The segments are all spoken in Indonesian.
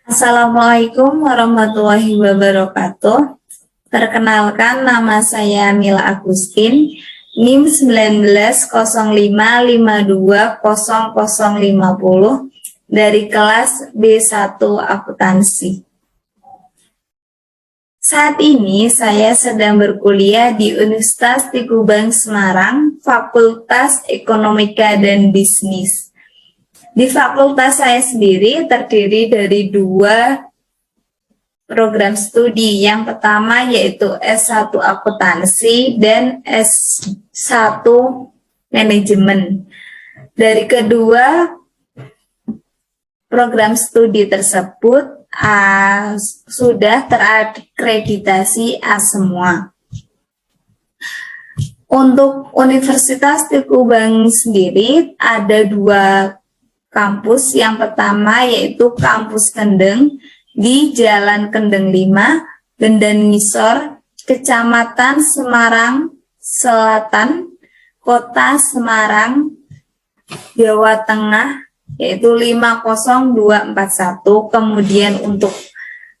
Assalamualaikum warahmatullahi wabarakatuh. Perkenalkan, nama saya Mila Agustin, NIM 1905520050 dari kelas B1 Akuntansi. Saat ini saya sedang berkuliah di Universitas Teguh Bang Semarang, Fakultas Ekonomika dan Bisnis. Di fakultas saya sendiri terdiri dari dua program studi. Yang pertama yaitu S1 Akuntansi dan S1 Manajemen. Dari kedua program studi tersebut sudah terakreditasi A semua. Untuk Universitas Teguh Bang sendiri ada dua kampus. Yang pertama yaitu Kampus Kendeng di Jalan Kendeng 5, Gendan Ngisor, Kecamatan Semarang Selatan, Kota Semarang, Jawa Tengah, yaitu 50241. Kemudian untuk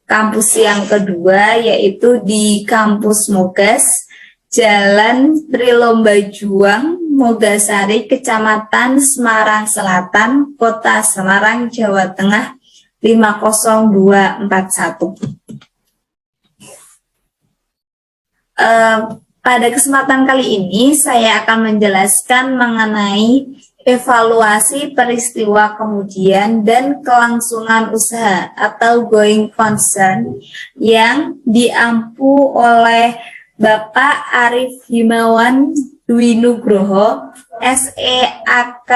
kampus yang kedua yaitu di Kampus Mogas, Jalan Trilomba Juang, Mogasari, Kecamatan Semarang Selatan, Kota Semarang, Jawa Tengah, 50241. Pada kesempatan kali ini saya akan menjelaskan mengenai evaluasi peristiwa kemudian dan kelangsungan usaha atau going concern yang diampu oleh Bapak Arif Himawan Dwi Nugroho, SEAK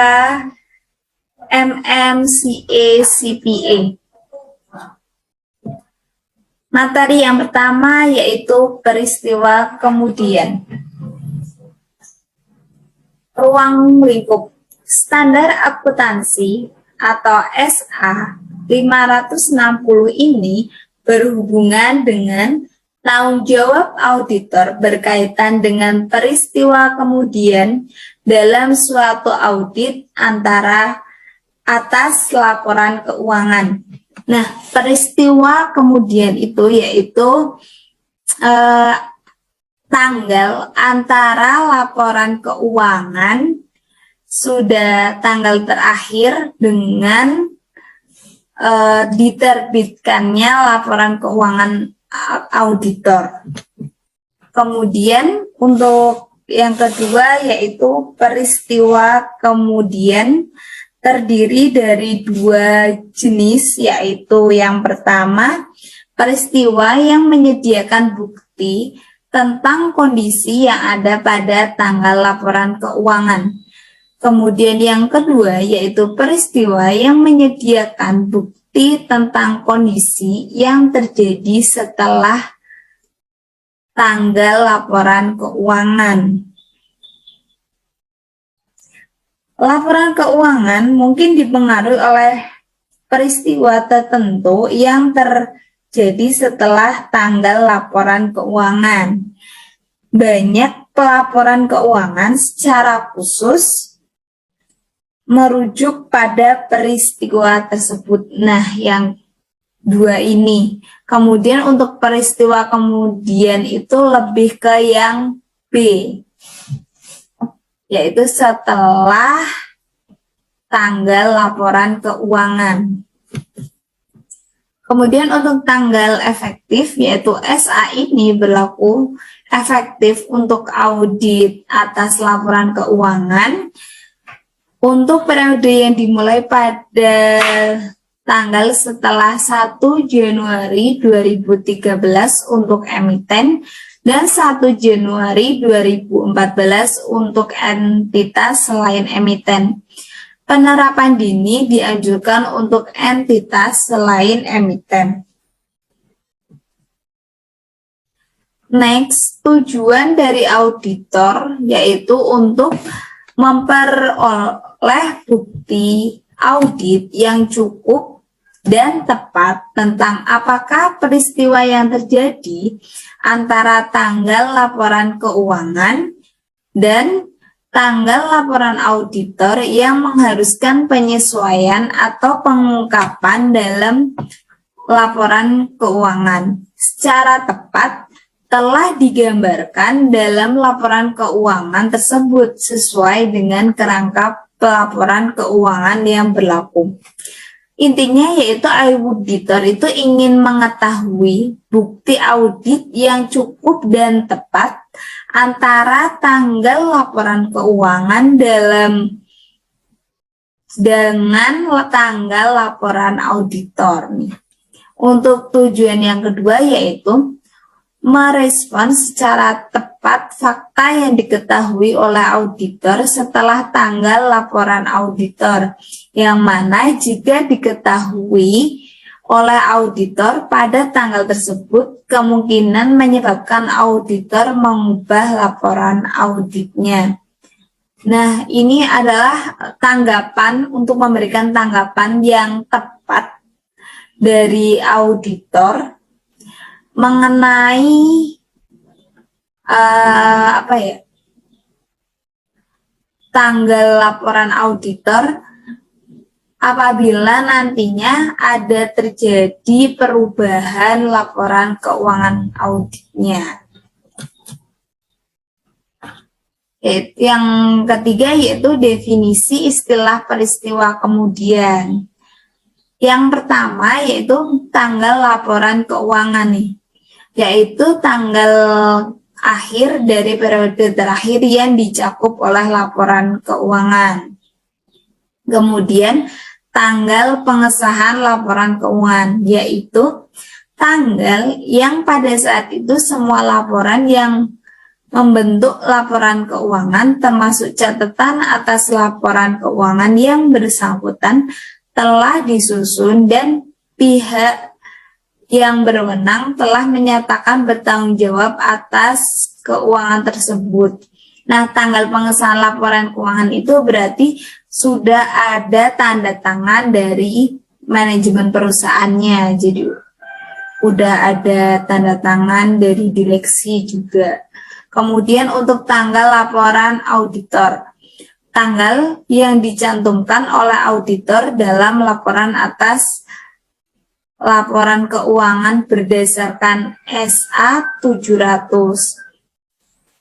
MMCA CPA. Materi yang pertama yaitu peristiwa kemudian. Ruang lingkup standar akuntansi atau SA 560 ini berhubungan dengan tanggung jawab auditor berkaitan dengan peristiwa kemudian dalam suatu audit antara atas laporan keuangan. Nah, peristiwa kemudian itu yaitu tanggal antara laporan keuangan sudah tanggal terakhir dengan diterbitkannya laporan keuangan auditor. Kemudian untuk yang kedua yaitu peristiwa kemudian terdiri dari dua jenis, yaitu yang pertama peristiwa yang menyediakan bukti tentang kondisi yang ada pada tanggal laporan keuangan. Kemudian yang kedua yaitu peristiwa yang menyediakan bukti tentang kondisi yang terjadi setelah tanggal laporan keuangan. Laporan keuangan mungkin dipengaruhi oleh peristiwa tertentu yang terjadi setelah tanggal laporan keuangan. Banyak pelaporan keuangan secara khusus merujuk pada peristiwa tersebut. Nah, yang dua ini. Kemudian untuk peristiwa kemudian itu lebih ke yang B, yaitu setelah tanggal laporan keuangan. Kemudian untuk tanggal efektif yaitu SA ini berlaku efektif untuk audit atas laporan keuangan untuk periode yang dimulai pada tanggal setelah 1 Januari 2013 untuk emiten dan 1 Januari 2014 untuk entitas selain emiten. Penerapan dini dianjurkan untuk entitas selain emiten. Next, tujuan dari auditor yaitu untuk memperoleh bukti audit yang cukup dan tepat tentang apakah peristiwa yang terjadi antara tanggal laporan keuangan dan tanggal laporan auditor yang mengharuskan penyesuaian atau pengungkapan dalam laporan keuangan secara tepat telah digambarkan dalam laporan keuangan tersebut sesuai dengan kerangka pelaporan keuangan yang berlaku. Intinya yaitu auditor itu ingin mengetahui bukti audit yang cukup dan tepat antara tanggal laporan keuangan dengan tanggal laporan auditor nih. Untuk tujuan yang kedua yaitu merespons secara tepat fakta yang diketahui oleh auditor setelah tanggal laporan auditor, yang mana jika diketahui oleh auditor pada tanggal tersebut kemungkinan menyebabkan auditor mengubah laporan auditnya. Nah, ini adalah tanggapan untuk memberikan tanggapan yang tepat dari auditor mengenai tanggal laporan auditor apabila nantinya ada terjadi perubahan laporan keuangan auditnya. Yang ketiga yaitu definisi istilah peristiwa kemudian. Yang pertama yaitu tanggal laporan keuangan nih, yaitu tanggal akhir dari periode terakhir yang dicakup oleh laporan keuangan. Kemudian tanggal pengesahan laporan keuangan, yaitu tanggal yang pada saat itu semua laporan yang membentuk laporan keuangan termasuk catatan atas laporan keuangan yang bersangkutan telah disusun dan pihak yang berwenang telah menyatakan bertanggung jawab atas keuangan tersebut. Nah, tanggal pengesahan laporan keuangan itu berarti sudah ada tanda tangan dari manajemen perusahaannya. Jadi udah ada tanda tangan dari direksi juga. Kemudian untuk tanggal laporan auditor, tanggal yang dicantumkan oleh auditor dalam laporan atas laporan keuangan berdasarkan SA 700.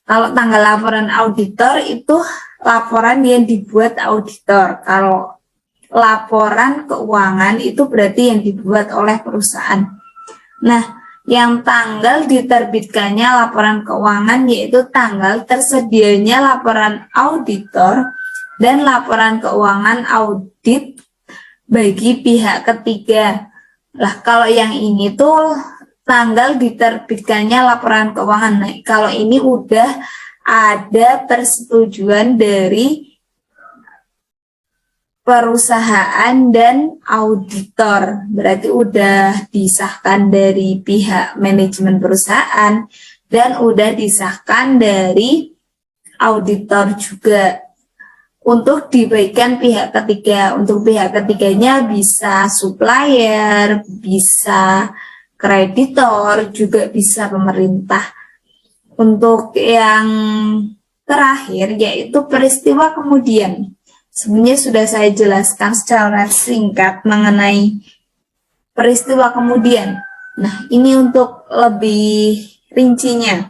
Kalau tanggal laporan auditor itu laporan yang dibuat auditor. Kalau laporan keuangan itu berarti yang dibuat oleh perusahaan. Nah, yang tanggal diterbitkannya laporan keuangan yaitu tanggal tersedianya laporan auditor dan laporan keuangan audit bagi pihak ketiga. Lah, kalau yang ini tuh tanggal diterbitkannya laporan keuangan. Nah, kalau ini udah ada persetujuan dari perusahaan dan auditor, berarti udah disahkan dari pihak manajemen perusahaan dan udah disahkan dari auditor juga untuk dibagikan pihak ketiga. Untuk pihak ketiganya bisa supplier, bisa kreditor, juga bisa pemerintah. Untuk yang terakhir yaitu peristiwa kemudian. Sebenarnya sudah saya jelaskan secara singkat mengenai peristiwa kemudian. Nah, ini untuk lebih rincinya,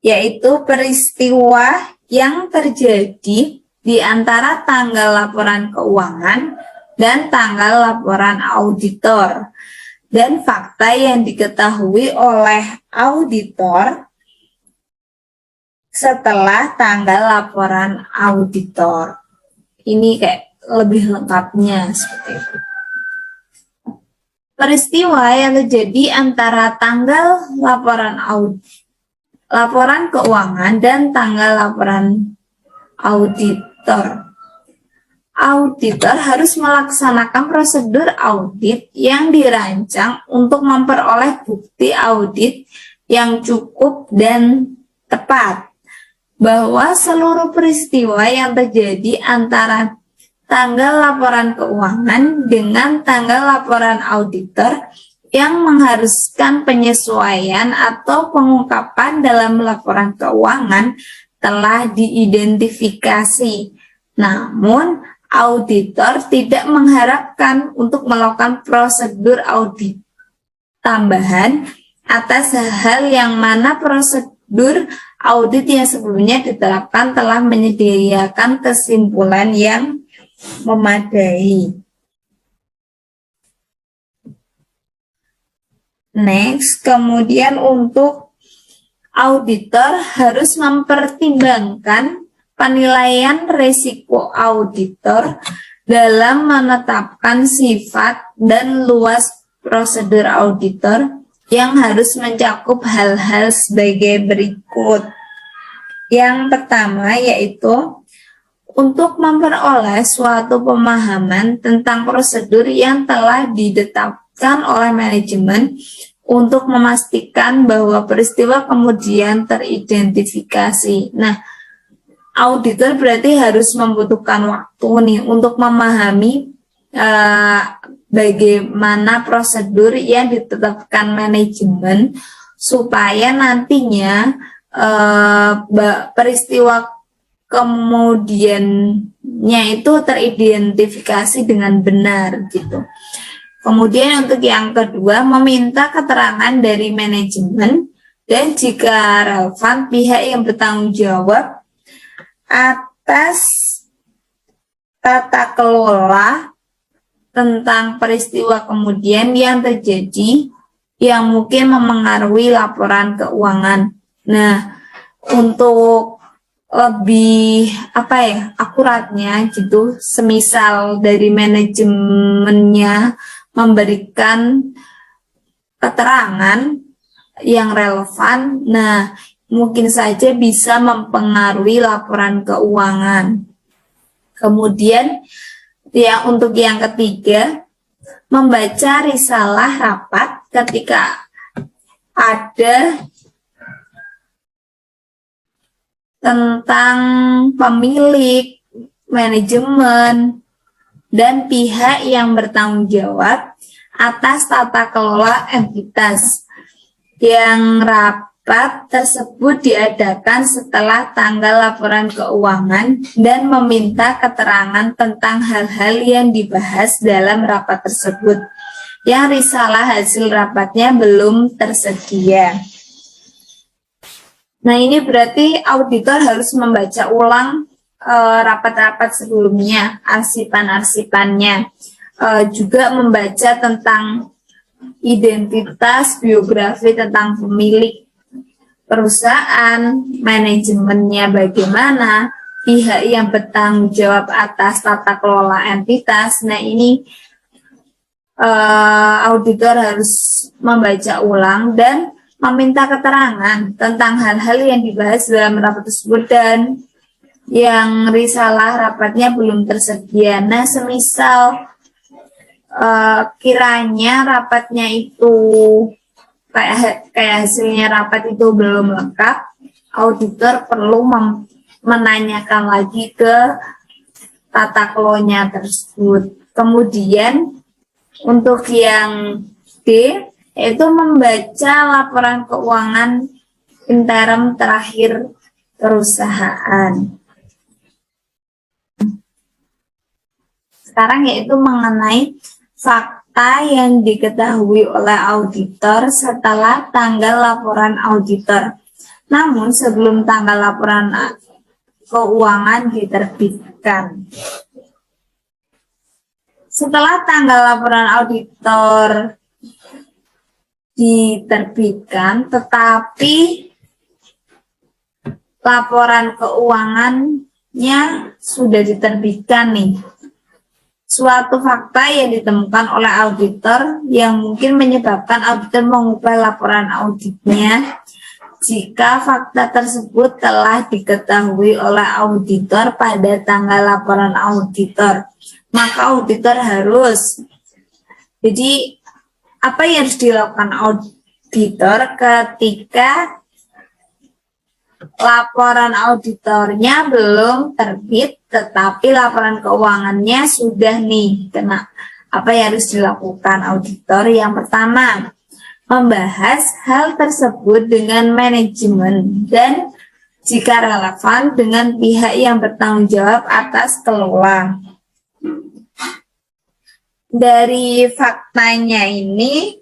yaitu peristiwa yang terjadi di antara tanggal laporan keuangan dan tanggal laporan auditor, dan fakta yang diketahui oleh auditor setelah tanggal laporan auditor. Ini kayak lebih lengkapnya seperti itu. Peristiwa yang terjadi antara tanggal laporan keuangan dan tanggal laporan auditor. Auditor harus melaksanakan prosedur audit yang dirancang untuk memperoleh bukti audit yang cukup dan tepat, bahwa seluruh peristiwa yang terjadi antara tanggal laporan keuangan dengan tanggal laporan auditor yang mengharuskan penyesuaian atau pengungkapan dalam laporan keuangan telah diidentifikasi. Namun, auditor tidak mengharapkan untuk melakukan prosedur audit tambahan atas hal yang mana prosedur audit yang sebelumnya diterapkan telah menyediakan kesimpulan yang memadai. Next, kemudian untuk auditor harus mempertimbangkan penilaian risiko auditor dalam menetapkan sifat dan luas prosedur auditor yang harus mencakup hal-hal sebagai berikut. Yang pertama yaitu untuk memperoleh suatu pemahaman tentang prosedur yang telah ditetapkan oleh manajemen untuk memastikan bahwa peristiwa kemudian teridentifikasi. Nah, auditor berarti harus membutuhkan waktu nih untuk memahami bagaimana prosedur yang ditetapkan manajemen supaya nantinya peristiwa kemudiannya itu teridentifikasi dengan benar gitu. Kemudian untuk yang kedua, meminta keterangan dari manajemen dan jika relevan pihak yang bertanggung jawab atas tata kelola tentang peristiwa kemudian yang terjadi yang mungkin memengaruhi laporan keuangan. Nah, untuk lebih akuratnya gitu, semisal dari manajemennya memberikan keterangan yang relevan, nah mungkin saja bisa mempengaruhi laporan keuangan. Kemudian ya untuk yang ketiga, membaca risalah rapat ketika ada tentang pemilik, manajemen, dan pihak yang bertanggung jawab atas tata kelola entitas. Yang rapat tersebut diadakan setelah tanggal laporan keuangan dan meminta keterangan tentang hal-hal yang dibahas dalam rapat tersebut. Yang risalah hasil rapatnya belum tersedia. Nah, ini berarti auditor harus membaca ulang rapat-rapat sebelumnya, arsipan-arsipannya. Juga membaca tentang identitas, biografi tentang pemilik perusahaan, manajemennya bagaimana, pihak yang bertanggung jawab atas tata kelola entitas. Nah, ini auditor harus membaca ulang dan meminta keterangan tentang hal-hal yang dibahas dalam rapat tersebut dan yang risalah rapatnya belum tersedia. Nah, semisal kiranya rapatnya itu kayak hasilnya rapat itu belum lengkap, auditor perlu menanyakan lagi ke tata kelolanya tersebut. Kemudian untuk yang D, yaitu membaca laporan keuangan interim terakhir perusahaan. Sekarang yaitu mengenai fakta yang diketahui oleh auditor setelah tanggal laporan auditor. Namun sebelum tanggal laporan keuangan diterbitkan. Setelah tanggal laporan auditor diterbitkan, tetapi laporan keuangannya sudah diterbitkan nih. Suatu fakta yang ditemukan oleh auditor yang mungkin menyebabkan auditor mengubah laporan auditnya jika fakta tersebut telah diketahui oleh auditor pada tanggal laporan auditor. Maka auditor harus, jadi apa yang harus dilakukan auditor ketika laporan auditornya belum terbit tetapi laporan keuangannya sudah nih kena? Apa yang harus dilakukan auditor? Yang pertama, membahas hal tersebut dengan manajemen dan jika relevan dengan pihak yang bertanggung jawab atas kelola. dari faktanya ini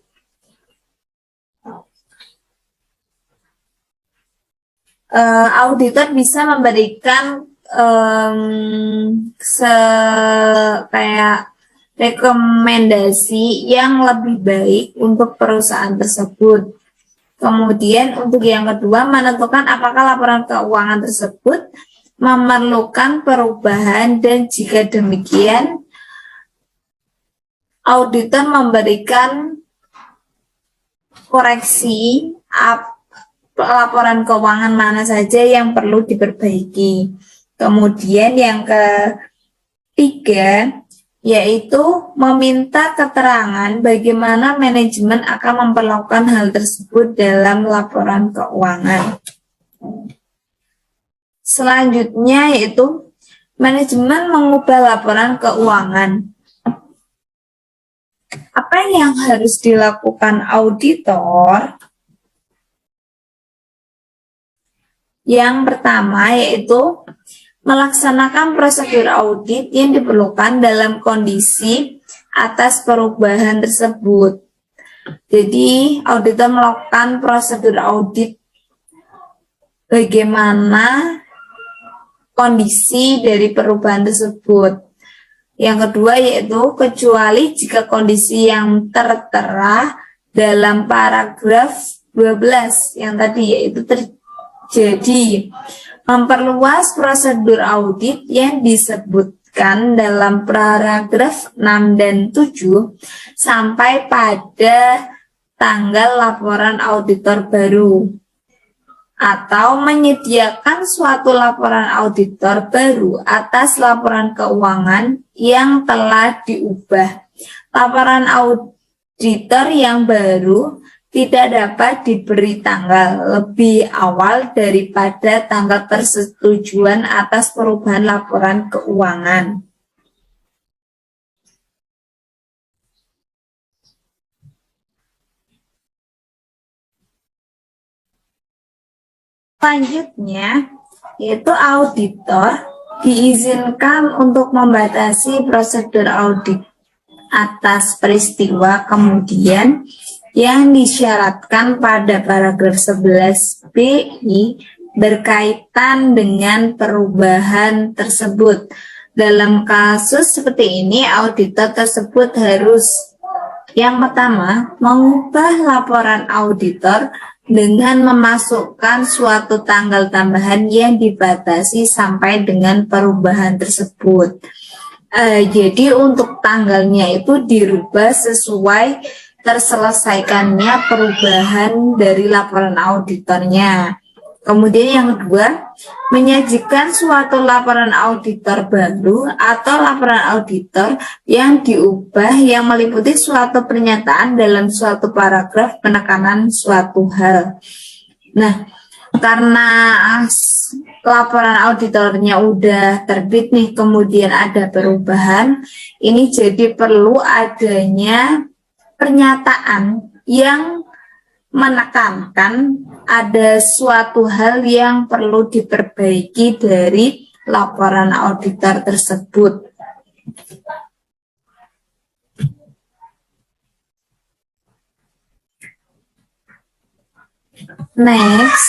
auditor bisa memberikan kayak rekomendasi yang lebih baik untuk perusahaan tersebut. Kemudian untuk yang kedua, menentukan apakah laporan keuangan tersebut memerlukan perubahan, dan jika demikian, auditor memberikan koreksi laporan keuangan mana saja yang perlu diperbaiki. Kemudian yang ketiga, yaitu meminta keterangan bagaimana manajemen akan memperlakukan hal tersebut dalam laporan keuangan. Selanjutnya yaitu manajemen mengubah laporan keuangan. Apa yang harus dilakukan auditor? Yang pertama yaitu melaksanakan prosedur audit yang diperlukan dalam kondisi atas perubahan tersebut. Jadi, auditor melakukan prosedur audit bagaimana kondisi dari perubahan tersebut. Yang kedua yaitu kecuali jika kondisi yang tertera dalam paragraf 12 yang tadi yaitu terjadi. Memperluas prosedur audit yang disebutkan dalam paragraf 6 dan 7 sampai pada tanggal laporan auditor baru, atau menyediakan suatu laporan auditor baru atas laporan keuangan yang telah diubah. Laporan auditor yang baru tidak dapat diberi tanggal lebih awal daripada tanggal persetujuan atas perubahan laporan keuangan. Selanjutnya, yaitu auditor diizinkan untuk membatasi prosedur audit atas peristiwa kemudian yang disyaratkan pada paragraf 11b berkaitan dengan perubahan tersebut. Dalam kasus seperti ini, auditor tersebut harus yang pertama, mengubah laporan auditor dengan memasukkan suatu tanggal tambahan yang dibatasi sampai dengan perubahan tersebut. Jadi untuk tanggalnya itu dirubah sesuai terselesaikannya perubahan dari laporan auditornya. Kemudian yang kedua, menyajikan suatu laporan auditor baru atau laporan auditor yang diubah yang meliputi suatu pernyataan dalam suatu paragraf penekanan suatu hal. Nah, karena laporan auditornya udah terbit nih, kemudian ada perubahan, ini jadi perlu adanya pernyataan yang menekankan ada suatu hal yang perlu diperbaiki dari laporan auditor tersebut. Next,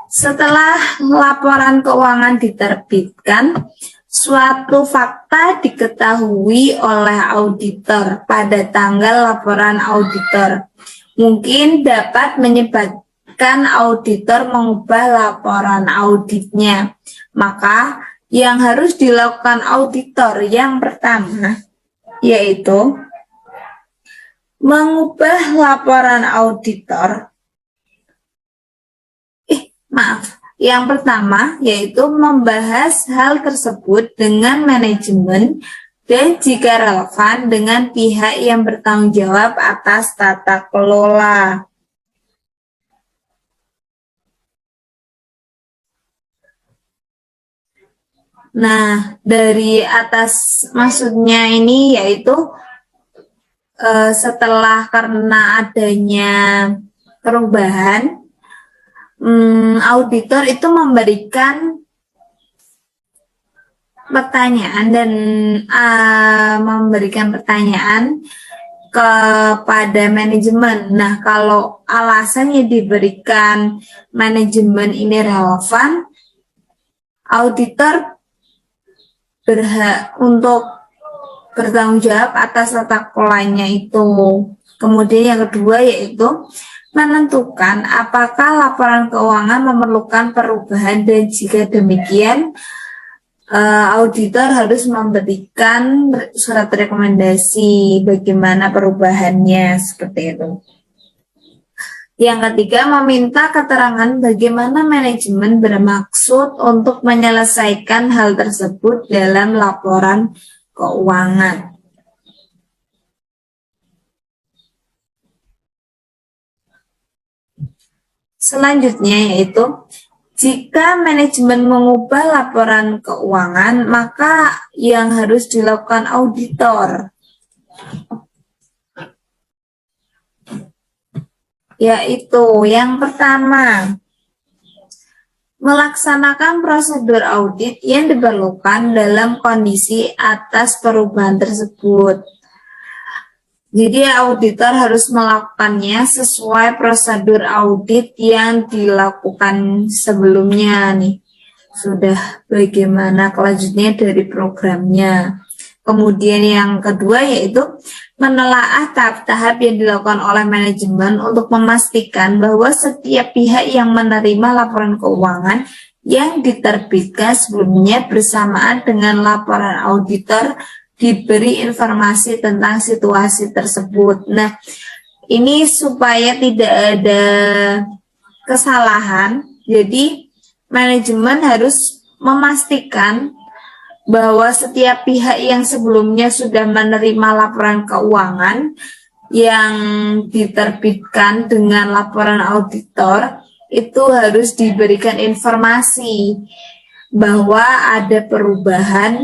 setelah laporan keuangan diterbitkan, suatu fakta diketahui oleh auditor pada tanggal laporan auditor. Mungkin dapat menyebabkan auditor mengubah laporan auditnya. Maka yang harus dilakukan auditor yang pertama yaitu mengubah laporan auditor. Yang pertama yaitu membahas hal tersebut dengan manajemen dan jika relevan dengan pihak yang bertanggung jawab atas tata kelola. Nah, dari atas maksudnya ini yaitu setelah karena adanya perubahan, auditor itu memberikan pertanyaan dan memberikan pertanyaan kepada manajemen. Nah, kalau alasannya diberikan manajemen ini relevan, auditor berhak untuk bertanggung jawab atas tata kelolanya itu. Kemudian yang kedua yaitu menentukan apakah laporan keuangan memerlukan perubahan, dan jika demikian auditor harus memberikan surat rekomendasi bagaimana perubahannya, seperti itu. Yang ketiga, meminta keterangan bagaimana manajemen bermaksud untuk menyelesaikan hal tersebut dalam laporan keuangan. Selanjutnya yaitu, jika manajemen mengubah laporan keuangan, maka yang harus dilakukan auditor yaitu yang pertama, melaksanakan prosedur audit yang diperlukan dalam kondisi atas perubahan tersebut. Jadi auditor harus melakukannya sesuai prosedur audit yang dilakukan sebelumnya nih. Sudah bagaimana kelanjutnya dari programnya. Kemudian yang kedua yaitu menelaah tahap-tahap yang dilakukan oleh manajemen untuk memastikan bahwa setiap pihak yang menerima laporan keuangan yang diterbitkan sebelumnya bersamaan dengan laporan auditor diberi informasi tentang situasi tersebut. Nah, ini supaya tidak ada kesalahan, jadi manajemen harus memastikan bahwa setiap pihak yang sebelumnya sudah menerima laporan keuangan yang diterbitkan dengan laporan auditor itu harus diberikan informasi bahwa ada perubahan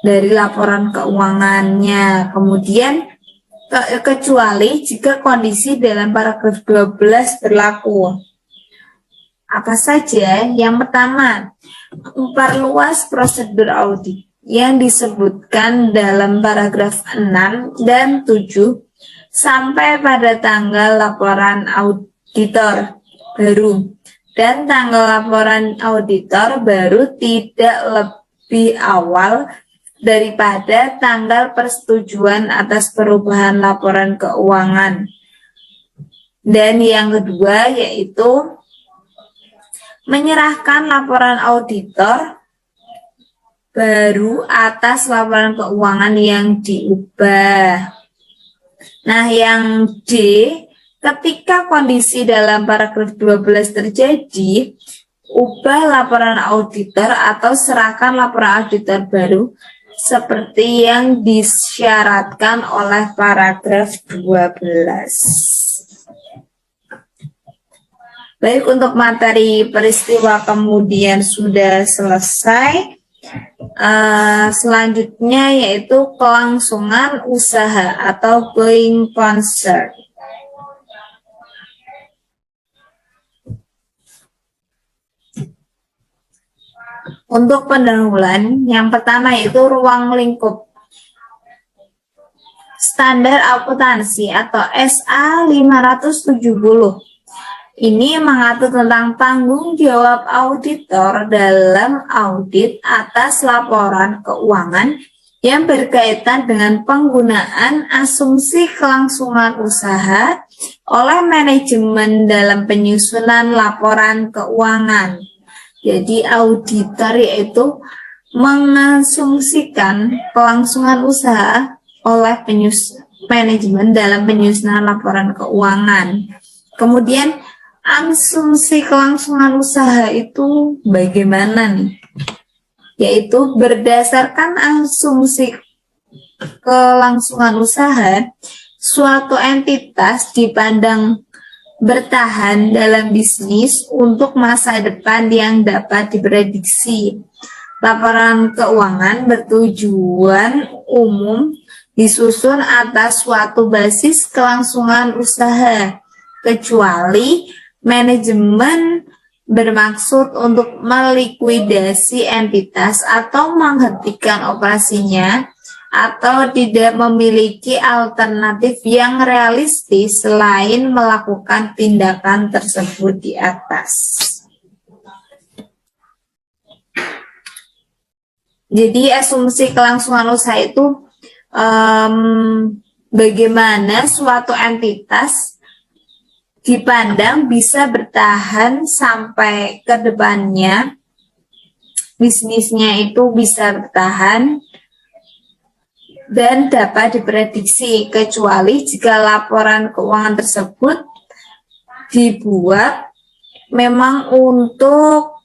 dari laporan keuangannya. Kemudian kecuali jika kondisi dalam paragraf 12 berlaku. Apa saja? Yang pertama, memperluas prosedur audit yang disebutkan dalam paragraf 6 dan 7 sampai pada tanggal laporan auditor baru, dan tanggal laporan auditor baru tidak lebih awal daripada tanggal persetujuan atas perubahan laporan keuangan. Dan yang kedua yaitu menyerahkan laporan auditor baru atas laporan keuangan yang diubah. Nah, yang D, ketika kondisi dalam paragraf 12 terjadi, ubah laporan auditor atau serahkan laporan auditor baru seperti yang disyaratkan oleh paragraf 12. Baik, untuk materi peristiwa kemudian sudah selesai. Selanjutnya yaitu kelangsungan usaha atau going concern. Untuk pendahuluan, yang pertama yaitu ruang lingkup standar akuntansi atau SA 570. Ini mengatur tentang tanggung jawab auditor dalam audit atas laporan keuangan yang berkaitan dengan penggunaan asumsi kelangsungan usaha oleh manajemen dalam penyusunan laporan keuangan. Jadi auditor yaitu mengasumsikan kelangsungan usaha oleh manajemen dalam penyusunan laporan keuangan. Kemudian asumsi kelangsungan usaha itu bagaimana nih? Yaitu berdasarkan asumsi kelangsungan usaha, suatu entitas dipandang bertahan dalam bisnis untuk masa depan yang dapat diprediksi. Laporan keuangan bertujuan umum disusun atas suatu basis kelangsungan usaha, kecuali manajemen bermaksud untuk melikuidasi entitas atau menghentikan operasinya, atau tidak memiliki alternatif yang realistis selain melakukan tindakan tersebut di atas. Jadi asumsi kelangsungan usaha itu bagaimana suatu entitas dipandang bisa bertahan sampai ke depannya, bisnisnya itu bisa bertahan dan dapat diprediksi, kecuali jika laporan keuangan tersebut dibuat memang untuk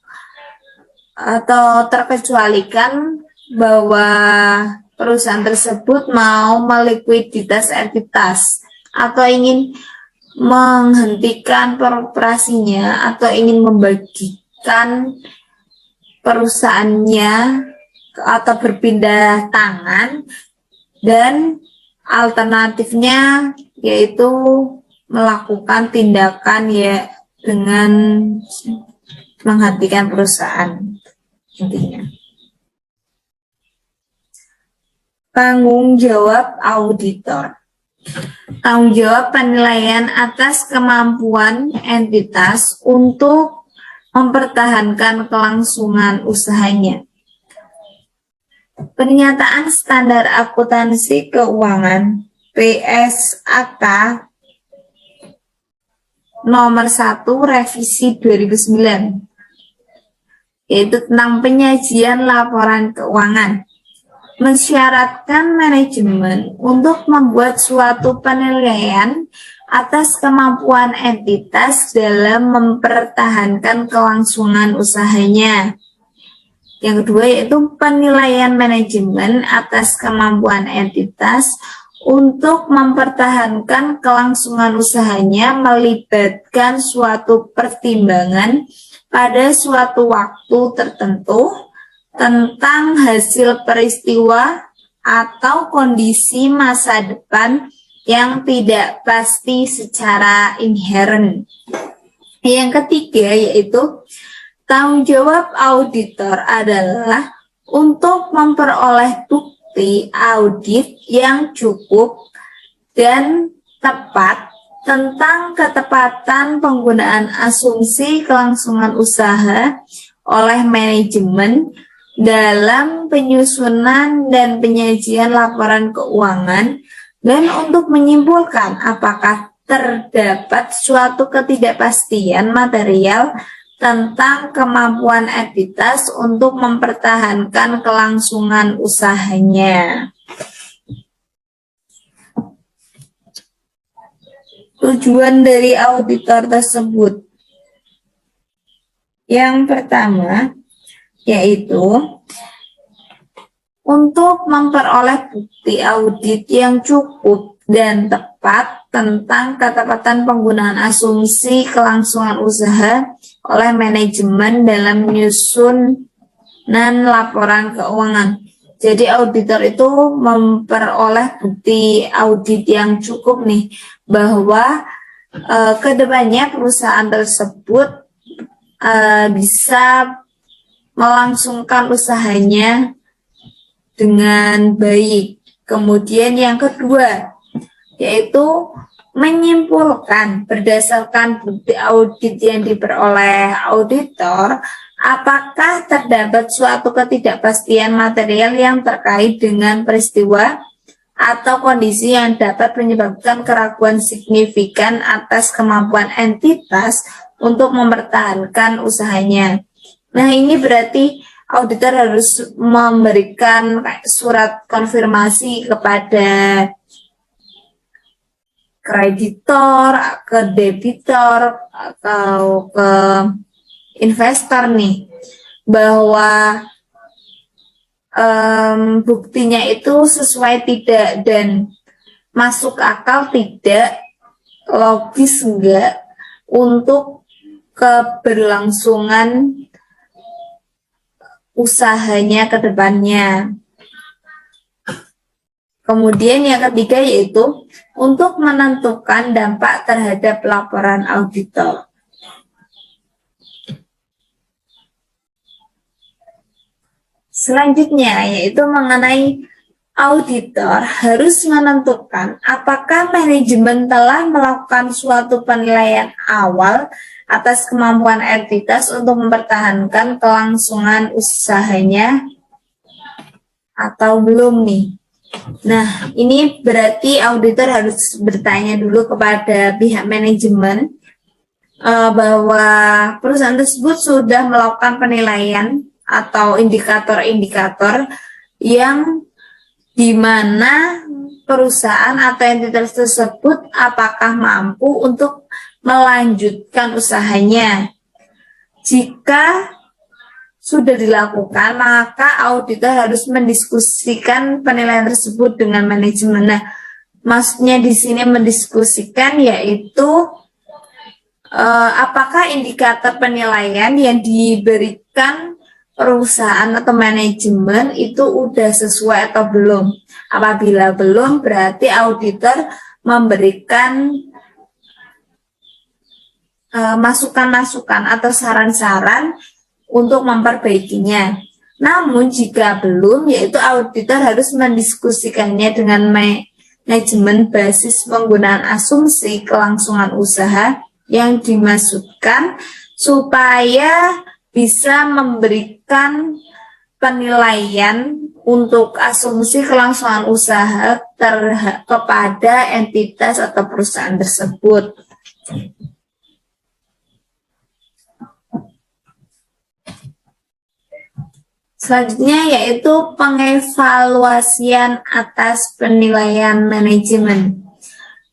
atau terkecualikan bahwa perusahaan tersebut mau melikuiditas entitas atau ingin menghentikan operasinya atau ingin membagikan perusahaannya atau berpindah tangan, dan alternatifnya yaitu melakukan tindakan ya dengan menghentikan perusahaan intinya. Tanggung jawab auditor. Tanggung jawab penilaian atas kemampuan entitas untuk mempertahankan kelangsungan usahanya. Pernyataan Standar Akuntansi Keuangan PSAK nomor 1 revisi 2009, yaitu tentang penyajian laporan keuangan, mensyaratkan manajemen untuk membuat suatu penilaian atas kemampuan entitas dalam mempertahankan kelangsungan usahanya. Yang kedua yaitu penilaian manajemen atas kemampuan entitas untuk mempertahankan kelangsungan usahanya melibatkan suatu pertimbangan pada suatu waktu tertentu tentang hasil peristiwa atau kondisi masa depan yang tidak pasti secara inheren. Yang ketiga yaitu tanggung jawab auditor adalah untuk memperoleh bukti audit yang cukup dan tepat tentang ketepatan penggunaan asumsi kelangsungan usaha oleh manajemen dalam penyusunan dan penyajian laporan keuangan, dan untuk menyimpulkan apakah terdapat suatu ketidakpastian material tentang kemampuan entitas untuk mempertahankan kelangsungan usahanya. Tujuan dari auditor tersebut. Yang pertama, yaitu untuk memperoleh bukti audit yang cukup dan tepat tentang ketepatan penggunaan asumsi kelangsungan usaha oleh manajemen dalam menyusunan laporan keuangan. Jadi auditor itu memperoleh bukti audit yang cukup nih, bahwa kedepannya perusahaan tersebut bisa melangsungkan usahanya dengan baik. Kemudian yang kedua yaitu menyimpulkan berdasarkan bukti audit yang diperoleh auditor, apakah terdapat suatu ketidakpastian material yang terkait dengan peristiwa atau kondisi yang dapat menyebabkan keraguan signifikan atas kemampuan entitas untuk mempertahankan usahanya. Nah, ini berarti auditor harus memberikan surat konfirmasi kepada kreditor, ke debitor, atau ke investor nih, bahwa buktinya itu sesuai tidak dan masuk akal tidak, logis enggak untuk keberlangsungan usahanya ke depannya. Kemudian yang ketiga yaitu untuk menentukan dampak terhadap laporan auditor. Selanjutnya yaitu mengenai auditor harus menentukan apakah manajemen telah melakukan suatu penilaian awal atas kemampuan entitas untuk mempertahankan kelangsungan usahanya atau belum nih. Nah, ini berarti auditor harus bertanya dulu kepada pihak manajemen bahwa perusahaan tersebut sudah melakukan penilaian atau indikator-indikator yang di mana perusahaan atau entitas tersebut apakah mampu untuk melanjutkan usahanya. Jika sudah dilakukan, maka auditor harus mendiskusikan penilaian tersebut dengan manajemen. Nah, maksudnya di sini mendiskusikan yaitu apakah indikator penilaian yang diberikan perusahaan atau manajemen itu udah sesuai atau belum. Apabila belum, berarti auditor memberikan masukan-masukan atau saran-saran untuk memperbaikinya. Namun jika belum, yaitu auditor harus mendiskusikannya dengan manajemen basis penggunaan asumsi kelangsungan usaha yang dimaksudkan supaya bisa memberikan penilaian untuk asumsi kelangsungan usaha kepada entitas atau perusahaan tersebut. Selanjutnya yaitu pengevaluasian atas penilaian manajemen.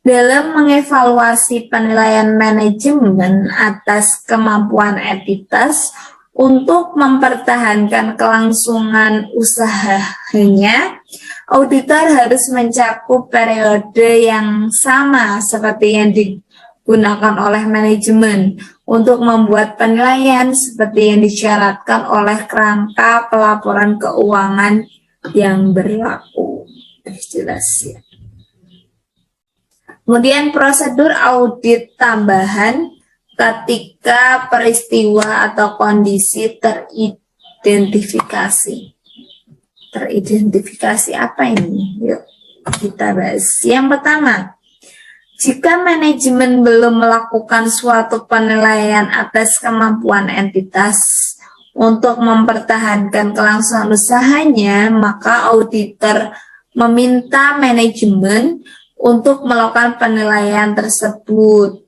Dalam mengevaluasi penilaian manajemen atas kemampuan entitas untuk mempertahankan kelangsungan usahanya, auditor harus mencakup periode yang sama seperti yang digunakan oleh manajemen untuk membuat penilaian seperti yang disyaratkan oleh kerangka pelaporan keuangan yang berlaku. Jelas ya. Kemudian prosedur audit tambahan ketika peristiwa atau kondisi teridentifikasi. Teridentifikasi apa ini? Yuk kita bahas. Yang pertama, jika manajemen belum melakukan suatu penilaian atas kemampuan entitas untuk mempertahankan kelangsungan usahanya, maka auditor meminta manajemen untuk melakukan penilaian tersebut.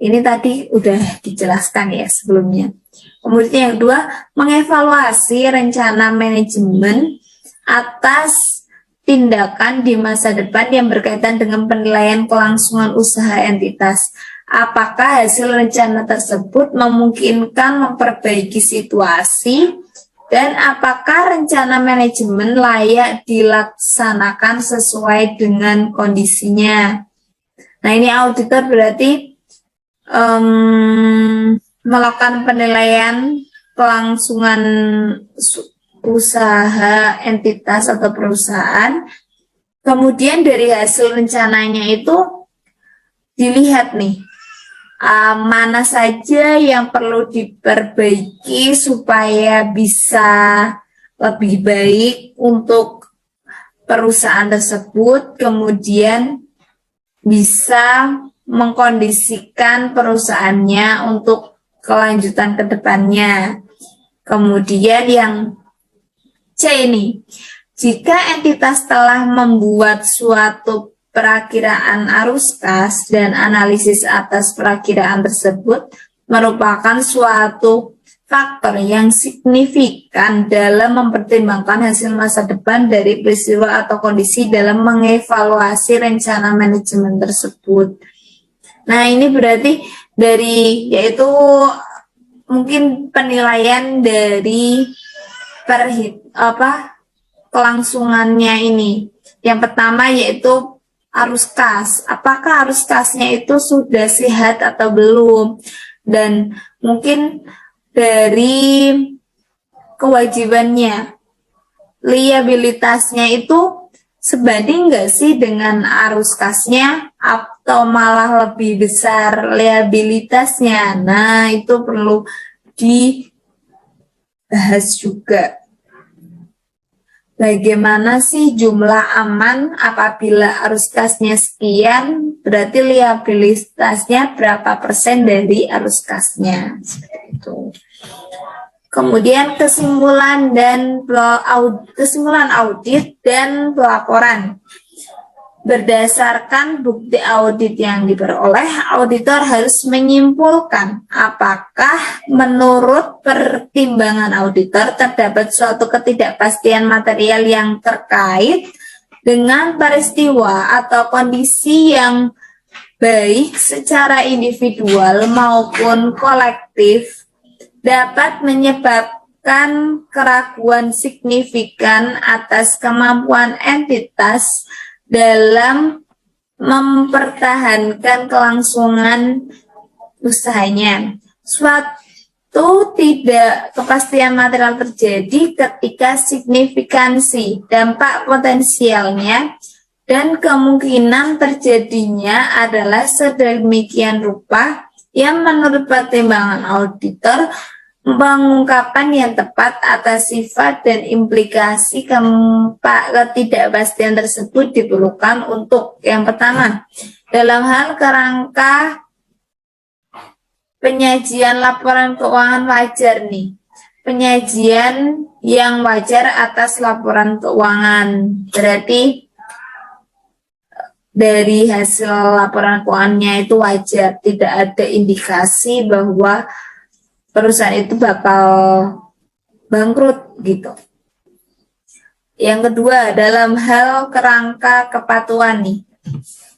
Ini tadi udah dijelaskan ya sebelumnya. Kemudian yang kedua, mengevaluasi rencana manajemen atas tindakan di masa depan yang berkaitan dengan penilaian kelangsungan usaha entitas. Apakah hasil rencana tersebut memungkinkan memperbaiki situasi dan apakah rencana manajemen layak dilaksanakan sesuai dengan kondisinya. Nah, ini auditor berarti melakukan penilaian kelangsungan usaha entitas atau perusahaan. Kemudian dari hasil rencananya itu dilihat nih, mana saja yang perlu diperbaiki supaya bisa lebih baik untuk perusahaan tersebut, kemudian bisa mengkondisikan perusahaannya untuk kelanjutan ke depannya. Kemudian yang C ini, jika entitas telah membuat suatu perakiraan arus kas dan analisis atas perakiraan tersebut merupakan suatu faktor yang signifikan dalam mempertimbangkan hasil masa depan dari peristiwa atau kondisi dalam mengevaluasi rencana manajemen tersebut. Nah, ini berarti dari yaitu mungkin penilaian dari kelangsungannya ini. Yang pertama yaitu arus kas, apakah arus kasnya itu sudah sehat atau belum, dan mungkin dari kewajibannya, liabilitasnya itu sebanding nggak sih dengan arus kasnya atau malah lebih besar liabilitasnya. Nah, itu perlu dibahas juga. bagaimana sih jumlah aman apabila arus kasnya sekian, berarti liabilitasnya berapa persen dari arus kasnya, seperti itu. Kemudian kesimpulan audit dan pelaporan. Berdasarkan bukti audit yang diperoleh, auditor harus menyimpulkan apakah menurut pertimbangan auditor terdapat suatu ketidakpastian material yang terkait dengan peristiwa atau kondisi yang baik secara individual maupun kolektif dapat menyebabkan keraguan signifikan atas kemampuan entitas dalam mempertahankan kelangsungan usahanya. Suatu tidak kepastian material terjadi ketika signifikansi dampak potensialnya dan kemungkinan terjadinya adalah sedemikian rupa yang menurut pertimbangan auditor pengungkapan yang tepat atas sifat dan implikasi ketidakpastian tersebut diperlukan untuk yang pertama, dalam hal kerangka penyajian laporan keuangan wajar nih. Penyajian yang wajar atas laporan keuangan. Berarti dari hasil laporan keuangannya itu wajar, tidak ada indikasi bahwa perusahaan itu bakal bangkrut gitu. Yang kedua, dalam hal kerangka kepatuhan nih.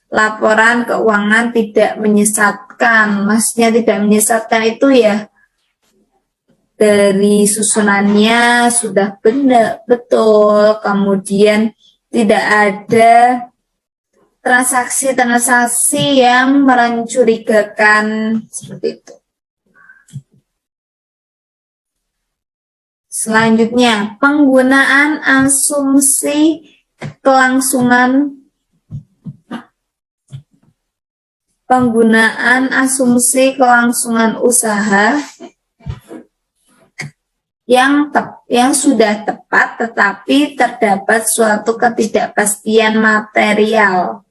Laporan keuangan tidak menyesatkan. Maksudnya tidak menyesatkan itu ya dari susunannya sudah benar betul, kemudian tidak ada transaksi-transaksi yang mencurigakan seperti itu. Selanjutnya, penggunaan asumsi kelangsungan usaha yang sudah tepat tetapi terdapat suatu ketidakpastian material.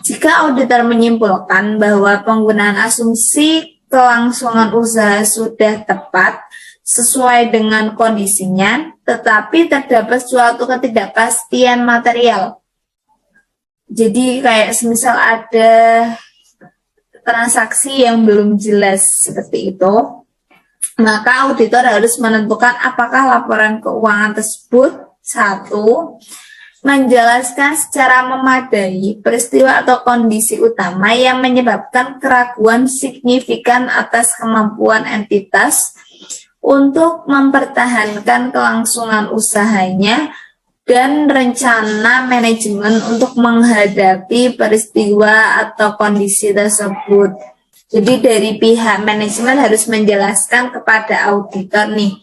Jika auditor menyimpulkan bahwa penggunaan asumsi kelangsungan usaha sudah tepat sesuai dengan kondisinya, tetapi terdapat suatu ketidakpastian material. Jadi kayak semisal ada transaksi yang belum jelas seperti itu, maka auditor harus menentukan apakah laporan keuangan tersebut satu, menjelaskan secara memadai peristiwa atau kondisi utama yang menyebabkan keraguan signifikan atas kemampuan entitas untuk mempertahankan kelangsungan usahanya dan rencana manajemen untuk menghadapi peristiwa atau kondisi tersebut. Jadi dari pihak manajemen harus menjelaskan kepada auditor nih,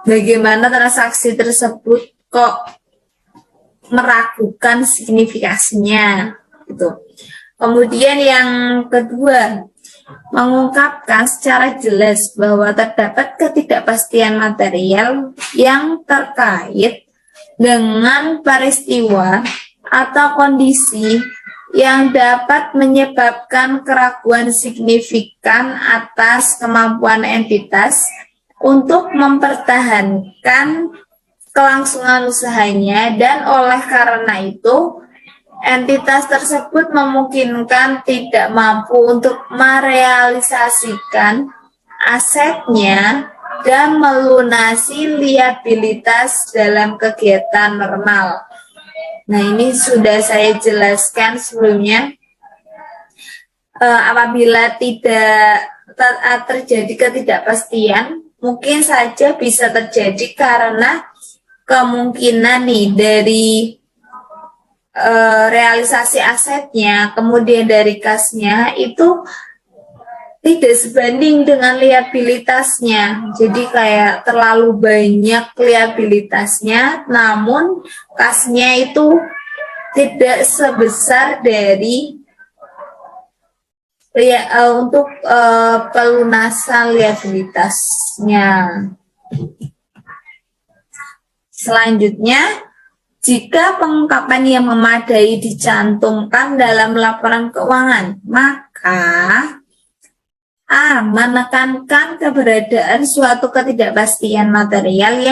bagaimana transaksi tersebut kok meragukan signifikasinya gitu. Kemudian yang kedua, mengungkapkan secara jelas bahwa terdapat ketidakpastian material yang terkait dengan peristiwa atau kondisi yang dapat menyebabkan keraguan signifikan atas kemampuan entitas untuk mempertahankan kelangsungan usahanya, dan oleh karena itu entitas tersebut memungkinkan tidak mampu untuk merealisasikan asetnya dan melunasi liabilitas dalam kegiatan normal. Nah, ini sudah saya jelaskan sebelumnya. Apabila tidak terjadi ketidakpastian, mungkin saja bisa terjadi karena kemungkinan nih dari realisasi asetnya, kemudian dari kasnya itu tidak sebanding dengan liabilitasnya. Jadi kayak terlalu banyak liabilitasnya, namun kasnya itu tidak sebesar dari untuk pelunasan liabilitasnya. Selanjutnya, jika pengungkapan yang memadai dicantumkan dalam laporan keuangan, maka A. Menekankan keberadaan suatu ketidakpastian material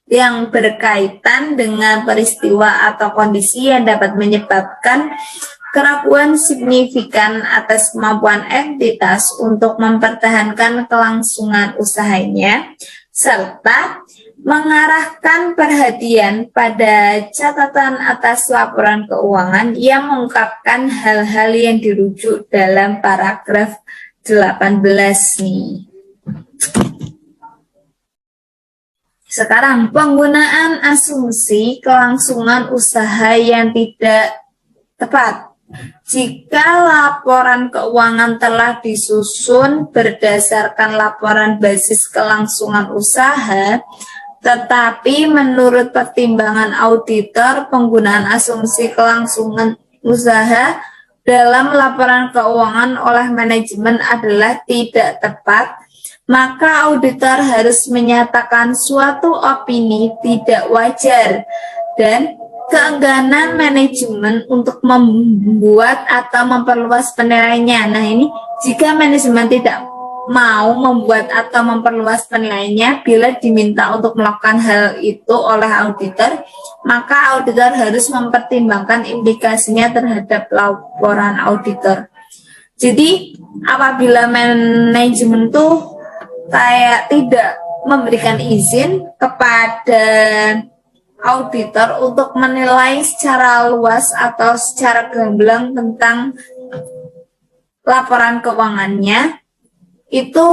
yang berkaitan dengan peristiwa atau kondisi yang dapat menyebabkan keraguan signifikan atas kemampuan entitas untuk mempertahankan kelangsungan usahanya, serta mengarahkan perhatian pada catatan atas laporan keuangan yang mengungkapkan hal-hal yang dirujuk dalam paragraf 18 nih. Sekarang, penggunaan asumsi kelangsungan usaha yang tidak tepat. Jika laporan keuangan telah disusun berdasarkan laporan basis kelangsungan usaha, tetapi menurut pertimbangan auditor, penggunaan asumsi kelangsungan usaha dalam laporan keuangan oleh manajemen adalah tidak tepat, maka auditor harus menyatakan suatu opini tidak wajar dan keengganan manajemen untuk membuat atau memperluas penilaiannya. Nah, ini jika manajemen tidak mau membuat atau memperluas penilaiannya bila diminta untuk melakukan hal itu oleh auditor, maka auditor harus mempertimbangkan implikasinya terhadap laporan auditor. Jadi apabila manajemen tuh kayak tidak memberikan izin kepada auditor untuk menilai secara luas atau secara gamblang tentang laporan keuangannya, itu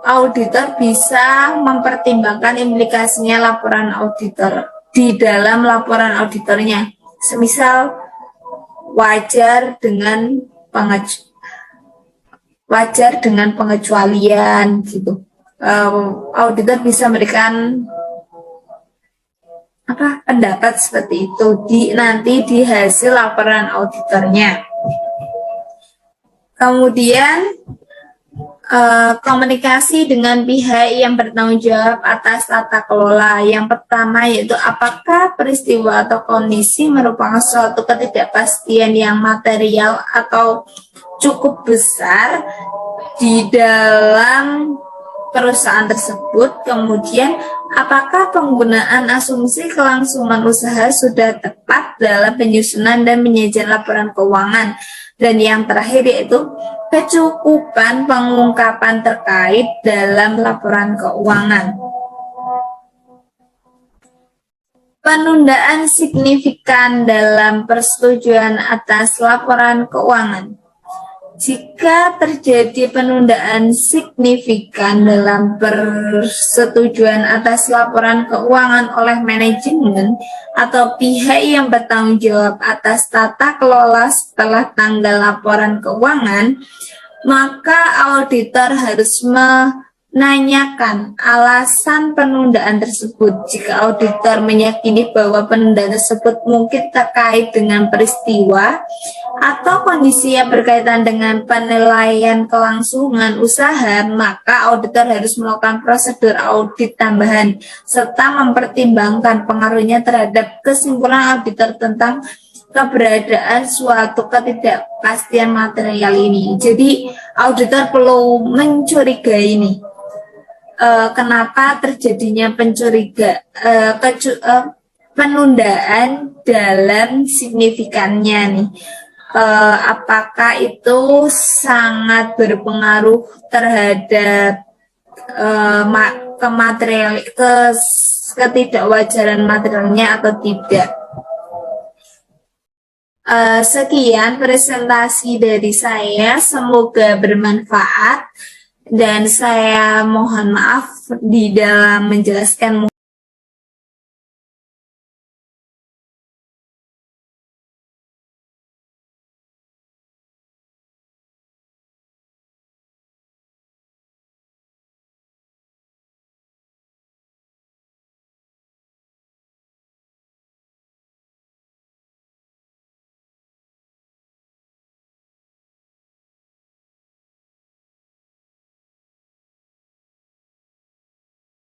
auditor bisa mempertimbangkan implikasinya laporan auditor di dalam laporan auditornya. Semisal wajar dengan pengecualian gitu. Auditor bisa memberikan pendapat seperti itu nanti di hasil laporan auditornya. Kemudian komunikasi dengan pihak yang bertanggung jawab atas tata kelola. Yang pertama yaitu apakah peristiwa atau kondisi merupakan suatu ketidakpastian yang material atau cukup besar di dalam perusahaan tersebut. Kemudian apakah penggunaan asumsi kelangsungan usaha sudah tepat dalam penyusunan dan penyajian laporan keuangan. Dan yang terakhir yaitu kecukupan pengungkapan terkait dalam laporan keuangan. Penundaan signifikan dalam persetujuan atas laporan keuangan. Jika terjadi penundaan signifikan dalam persetujuan atas laporan keuangan oleh manajemen atau pihak yang bertanggung jawab atas tata kelola setelah tanggal laporan keuangan, maka auditor harus menanyakan alasan penundaan tersebut. Jika auditor meyakini bahwa penundaan tersebut mungkin terkait dengan peristiwa atau kondisi yang berkaitan dengan penilaian kelangsungan usaha, maka auditor harus melakukan prosedur audit tambahan serta mempertimbangkan pengaruhnya terhadap kesimpulan auditor tentang keberadaan suatu ketidakpastian material ini. Jadi auditor perlu mencurigai ini. Kenapa terjadinya penundaan dalam signifikannya nih? Apakah itu sangat berpengaruh terhadap ketidakwajaran materialnya atau tidak? Sekian presentasi dari saya, semoga bermanfaat dan saya mohon maaf di dalam menjelaskan